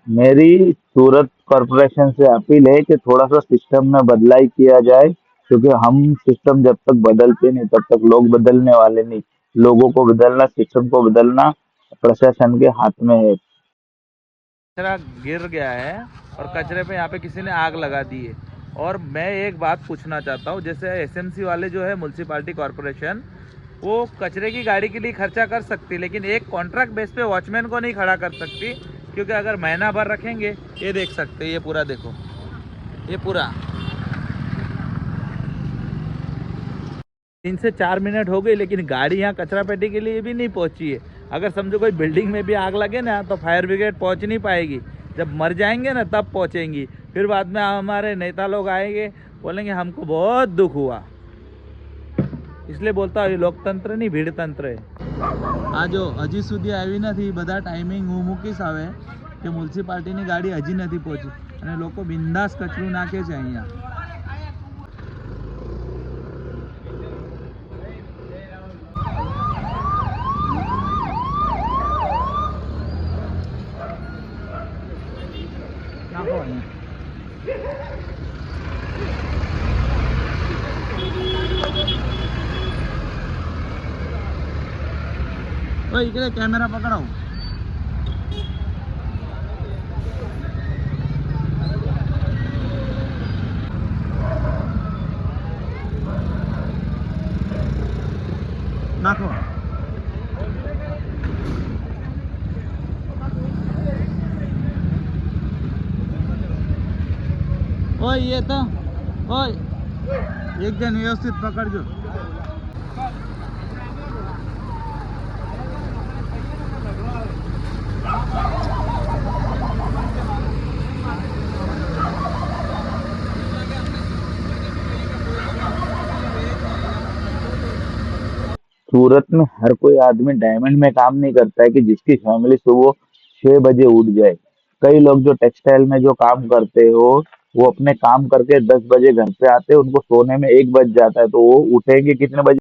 मेरी सूरत कॉरपोरेशन से अपील है कि थोड़ा सा सिस्टम में बदलाव किया जाए, क्योंकि हम सिस्टम जब तक बदलते नहीं तब तक लोग बदलने वाले नहीं। लोगों को बदलना, सिस्टम को बदलना प्रशासन के हाथ में है। कचरा गिर गया है और कचरे पे यहाँ पे किसी ने आग लगा दी है। और मैं एक बात पूछना चाहता हूँ, जैसे एसएमसी वाले जो है म्यूनसिपालिटी कॉरपोरेशन, वो कचरे की गाड़ी के लिए खर्चा कर सकती, लेकिन एक कॉन्ट्रैक्ट बेस पे वॉचमैन को नहीं खड़ा कर सकती, क्योंकि अगर महीना भर रखेंगे, ये देख सकते हैं, ये पूरा देखो, ये पूरा 3 से 4 मिनट हो गई, लेकिन गाड़ी यहाँ कचरा पेटी के लिए भी नहीं पहुँची है। अगर समझो कोई बिल्डिंग में भी आग लगे ना, तो फायर ब्रिगेड पहुँच नहीं पाएगी। जब मर जाएंगे ना तब पहुँचेंगी। फिर बाद में हमारे नेता लोग आएंगे, बोलेंगे हमको बहुत दुख हुआ। इसलिए बोलता हूँ, ये लोकतंत्र नहीं भीड़तंत्र है। આ જો હજી સુધી આવી નથી, બધા ટાઈમિંગ હું મૂકીશ હવે કે મ્યુનિસિપાલિટીની ગાડી હજી નથી પહોંચી અને લોકો બિંદાસ કચરું નાખે છે અહીંયા। નાખો અહીંયા। ઓય ઇકડે કેમેરા પકડાવો। નાખો। ઓય ये तो ઓય એક જણ વ્યવસ્થિત પકડજો। सूरत में हर कोई आदमी डायमंड में काम नहीं करता है कि जिसकी फैमिली सुबह 6 बजे उठ जाए। कई लोग जो टेक्सटाइल में जो काम करते हो, वो अपने काम करके 10 बजे घर पे आते हैं, उनको सोने में 1 बज जाता है, तो वो उठेंगे कितने बजे?